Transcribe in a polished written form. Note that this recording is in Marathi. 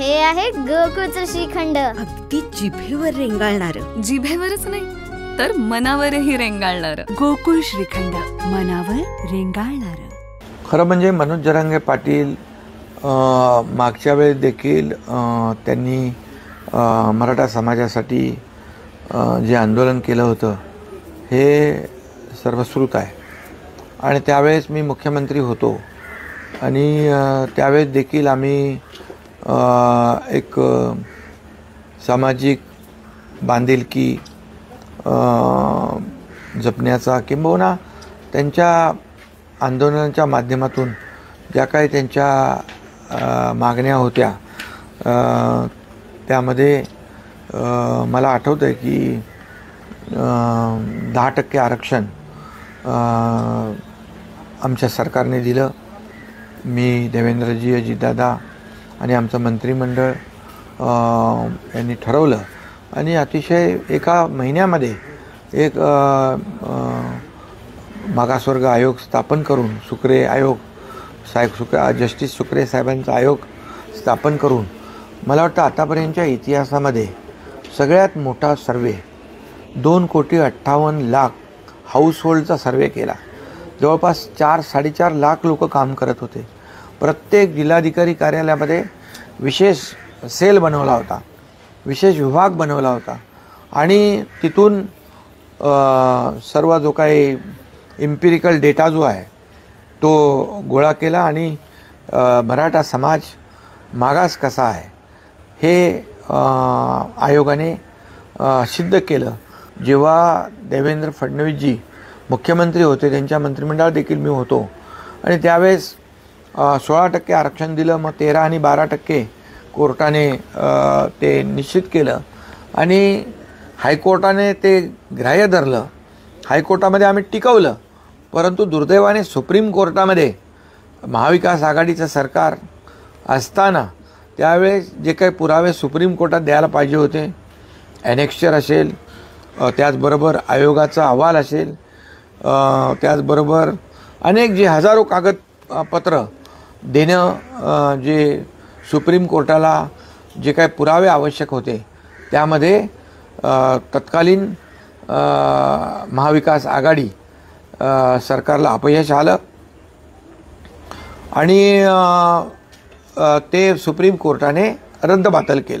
हे आहे गोकुळचं श्रीखंड. अगदी जिभेवर रेंगाळणार. जिभेवरच नाही तर मनावरही रेंगाळणार. गोकुळ श्रीखंड, मनावर रेंगाळणार. खरं म्हणजे मनोज जरांगे पाटील मागच्या वेळेस देखील त्यांनी मराठा समाजासाठी जे आंदोलन केलं होतं हे सर्वश्रुत आहे. आणि त्यावेळेस मी मुख्यमंत्री होतो आणि त्यावेळेस देखील आम्ही एक सामाजिक बांधिलकी जपण्याचा किंबहुना त्यांच्या आंदोलनाच्या माध्यमातून ज्या काही त्यांच्या मागण्या होत्या त्यामध्ये मला आठवतं आहे की 10% आरक्षण आमच्या सरकारने दिलं. मी देवेंद्रजी, अजितदादा आणि आमचं मंत्रिमंडळ यांनी ठरवलं आणि अतिशय एका महिन्यामध्ये एक मागासवर्ग आयोग स्थापन करून सुक्रे आयोग जस्टिस सुक्रे साहेबांचा आयोग स्थापन करून मला वाटतं आतापर्यंतच्या इतिहासामध्ये सगळ्यात मोठा सर्वे 2,58,00,000 हाऊसहोल्डचा सर्वे केला. जवळपास 4-4.5 लाख लोक काम करत होते. प्रत्येक जिल्हाधिकारी कार्यालयामध्ये विशेष सेल बनवला होता, विशेष विभाग बनवला होता आणि तिथून सर्व जो काही इम्पिरिकल डेटा जो आहे तो गोळा केला आणि मराठा समाज मागास कसा आहे हे आयोगाने सिद्ध केलं. जेव्हा देवेंद्र फडणवीसजी मुख्यमंत्री होते त्यांच्या मंत्रिमंडळात देखील मी होतो आणि त्यावेळेस 16% आरक्षण दिलं. मग 13 आणि 12% कोर्टाने ते निश्चित केलं आणि हायकोर्टाने ते ग्राह्य धरलं. हायकोर्टामध्ये आम्ही टिकवलं, परंतु दुर्दैवाने सुप्रीम कोर्टामध्ये महाविकास आघाडीचं सरकार असताना त्यावेळेस जे काही पुरावे सुप्रीम कोर्टात द्यायला पाहिजे होते, ॲनेक्स्चर असेल, त्याचबरोबर आयोगाचा अहवाल असेल, त्याचबरोबर अनेक जे हजारो कागदपत्र देणं जे सुप्रीम कोर्टाला जे काही पुरावे आवश्यक होते त्यामध्ये तत्कालीन महाविकास आघाडी सरकारला अपयश आलं आणि ते सुप्रीम कोर्टाने रद्दबातल केलं.